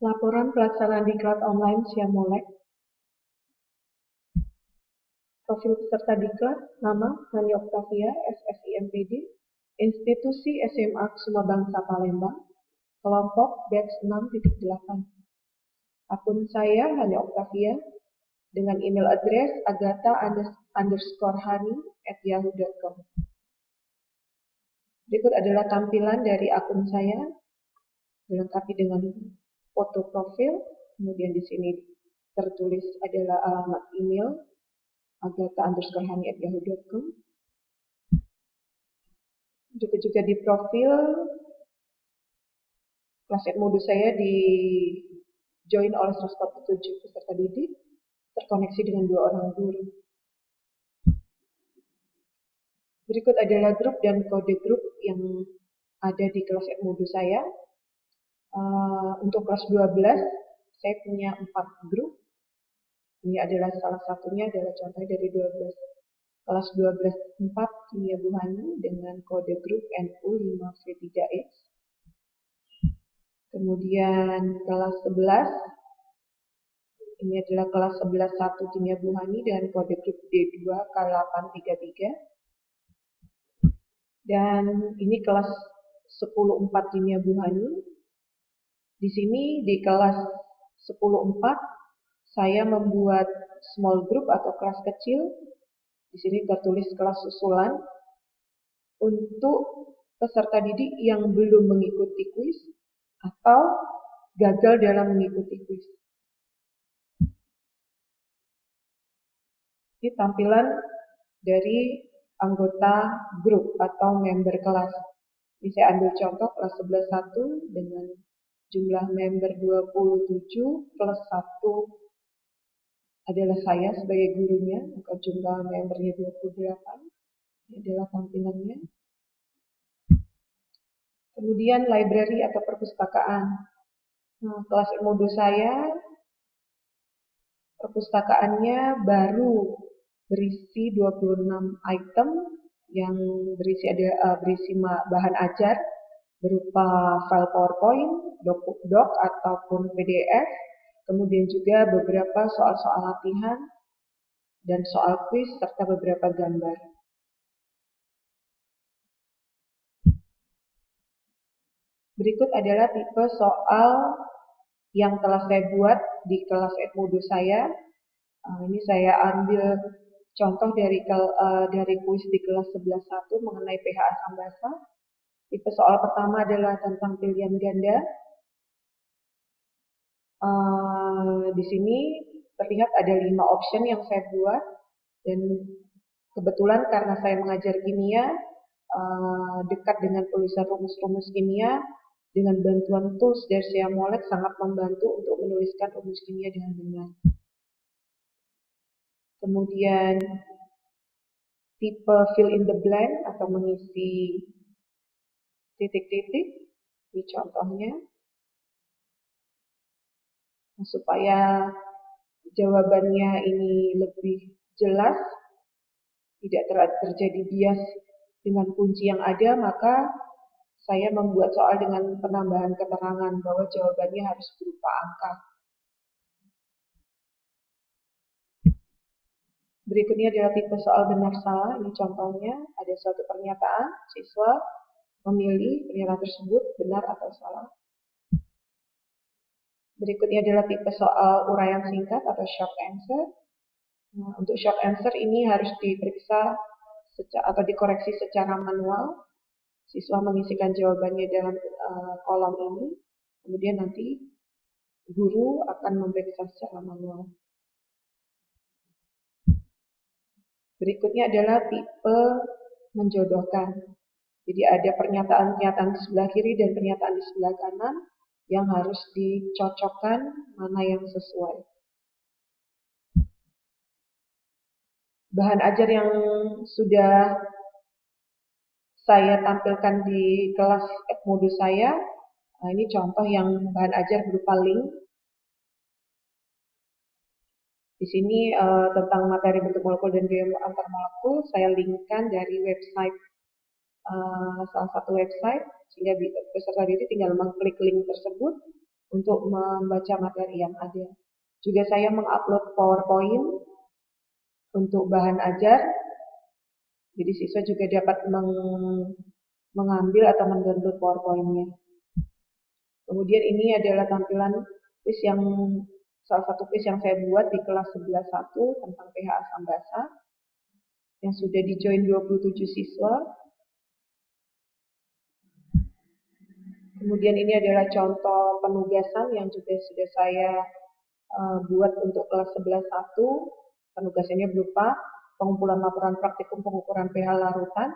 Laporan pelaksanaan diklat online Siamolek. Profil peserta diklat, nama Hani Oktavia, SSI MPD, Institusi SMA Kusuma Bangsa Palembang, kelompok batch 6.8. Akun saya Hani Oktavia dengan email address agatha_hani@yahoo.com. Berikut adalah tampilan dari akun saya, dilengkapi dengan foto profil, kemudian di sini tertulis adalah alamat email agatha_hani@yahoo.com. Juga di profil kelas modus saya di join oleh 147 peserta didik, terkoneksi dengan 2 orang guru. Berikut adalah grup dan kode grup yang ada di kelas modus saya. Untuk kelas 12 saya punya 4 grup. Ini adalah salah satunya adalah contoh dari 12. Kelas 12 4 Kimia Buhani dengan kode grup NU5V3X. Kemudian kelas 11 ini adalah kelas 11 1 Kimia Buhani dengan kode grup D2K833. Dan ini kelas 10 4 Kimia Buhani. Di sini di kelas 10 4 saya membuat small group atau kelas kecil. Di sini tertulis kelas susulan untuk peserta didik yang belum mengikuti kuis atau gagal dalam mengikuti kuis. Ini tampilan dari anggota grup atau member kelas. Ini saya ambil contoh kelas 11 1 dengan jumlah member 27 plus 1 adalah saya sebagai gurunya, maka jumlah membernya 28. Ini adalah tampilannya. Kemudian library atau perpustakaan. Nah, kelas modul saya perpustakaannya baru berisi 26 item yang berisi bahan ajar berupa file PowerPoint, doc ataupun PDF, kemudian juga beberapa soal-soal latihan dan soal kuis serta beberapa gambar. Berikut adalah tipe soal yang telah saya buat di kelas modul saya. Ini saya ambil contoh dari kuis di kelas 11.1 mengenai pH asam basa. Tipe soal pertama adalah tentang pilihan ganda. Di sini terlihat ada 5 option yang saya buat, dan kebetulan karena saya mengajar kimia dekat dengan tulisan rumus-rumus kimia, dengan bantuan tools dari Siamolek sangat membantu untuk menuliskan rumus kimia dengan benar. Kemudian tipe fill in the blank atau mengisi titik-titik, ini contohnya. Supaya jawabannya ini lebih jelas, tidak terjadi bias dengan kunci yang ada, maka saya membuat soal dengan penambahan keterangan bahwa jawabannya harus berupa angka. Berikutnya adalah tipe soal benar salah. Ini contohnya, ada suatu pernyataan, siswa memilih pernyataan tersebut benar atau salah. Berikutnya adalah tipe soal uraian singkat atau short answer. Nah, untuk short answer ini harus diperiksa atau dikoreksi secara manual. Siswa mengisikan jawabannya dalam kolom ini, kemudian nanti guru akan memeriksa secara manual. Berikutnya adalah tipe menjodohkan. Jadi ada pernyataan-pernyataan di sebelah kiri dan pernyataan di sebelah kanan yang harus dicocokkan mana yang sesuai. Bahan ajar yang sudah saya tampilkan di kelas modul saya, nah ini contoh yang bahan ajar berupa link. Di sini tentang materi bentuk molekul dan bioma antar molekul, saya linkkan dari website, salah satu website, sehingga peserta didik tinggal mengklik link tersebut, untuk membaca materi yang ada. Juga saya mengupload PowerPoint untuk bahan ajar. Jadi siswa juga dapat mengambil atau mendownload PowerPoint-nya. Kemudian ini adalah tampilan quiz yang salah satu quiz yang saya buat di kelas 11.1 tentang pH asam basa yang sudah di-join 27 siswa. Kemudian ini adalah contoh penugasan yang juga sudah saya buat untuk kelas 11.1. Penugasannya berupa pengumpulan laporan praktikum pengukuran pH larutan,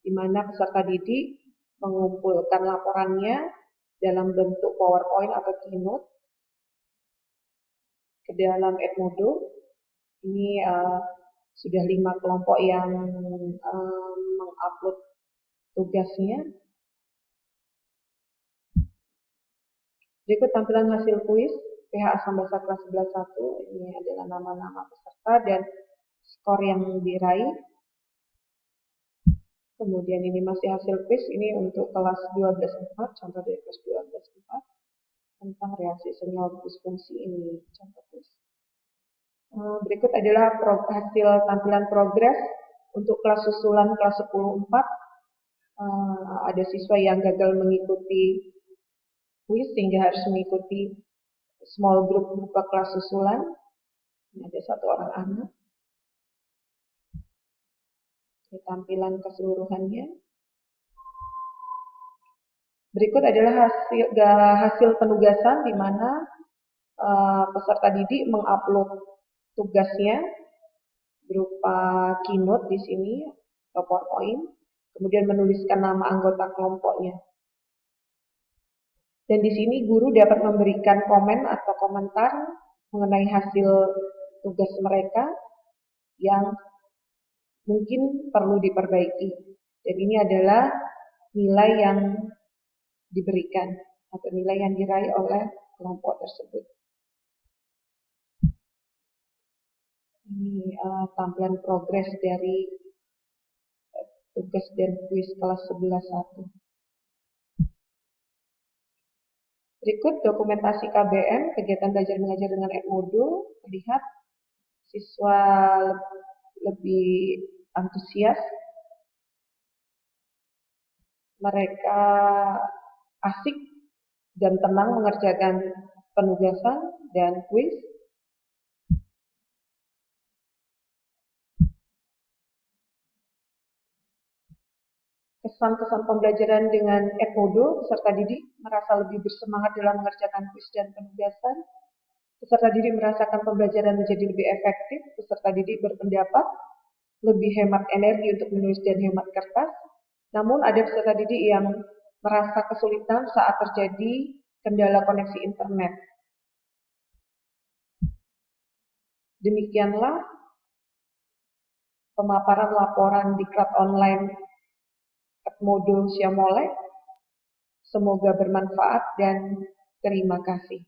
di mana peserta didik mengumpulkan laporannya dalam bentuk PowerPoint atau Keynote ke dalam Edmodo. Ini sudah 5 kelompok yang mengupload tugasnya. Berikut tampilan hasil kuis pH asam basa kelas 11.1. Ini adalah nama-nama peserta dan skor yang diraih. Kemudian ini masih hasil kuis, ini untuk kelas 12.4, contoh dari kelas 12.4 tentang reaksi senyawa disfungsi ini, contoh kuis. Berikut adalah hasil tampilan progres untuk kelas susulan kelas 10.4. Ada siswa yang gagal mengikuti kuis sehingga harus mengikuti small group berupa kelas susulan. Ini ada 1 orang anak. Tampilan keseluruhannya. Berikut adalah hasil penugasan di mana peserta didik mengupload tugasnya berupa Keynote di sini atau PowerPoint, kemudian menuliskan nama anggota kelompoknya. Dan di sini guru dapat memberikan komen atau komentar mengenai hasil tugas mereka yang mungkin perlu diperbaiki. Dan ini adalah nilai yang diberikan atau nilai yang diraih oleh kelompok tersebut. Ini tampilan progres dari tugas dan kuis kelas 11.1. Berikut dokumentasi KBM, kegiatan belajar mengajar dengan Edmodo. Terlihat siswa lebih antusias, mereka asik dan tenang mengerjakan penugasan dan kuis. Kesan-kesan pembelajaran dengan Edmodo, peserta didik merasa lebih bersemangat dalam mengerjakan kuis dan penugasan. Peserta didik merasakan pembelajaran menjadi lebih efektif. Peserta didik berpendapat lebih hemat energi untuk menulis dan hemat kertas. Namun ada peserta didik yang merasa kesulitan saat terjadi kendala koneksi internet. Demikianlah pemaparan laporan diklat online Edmodo Siamolek. Semoga bermanfaat dan terima kasih.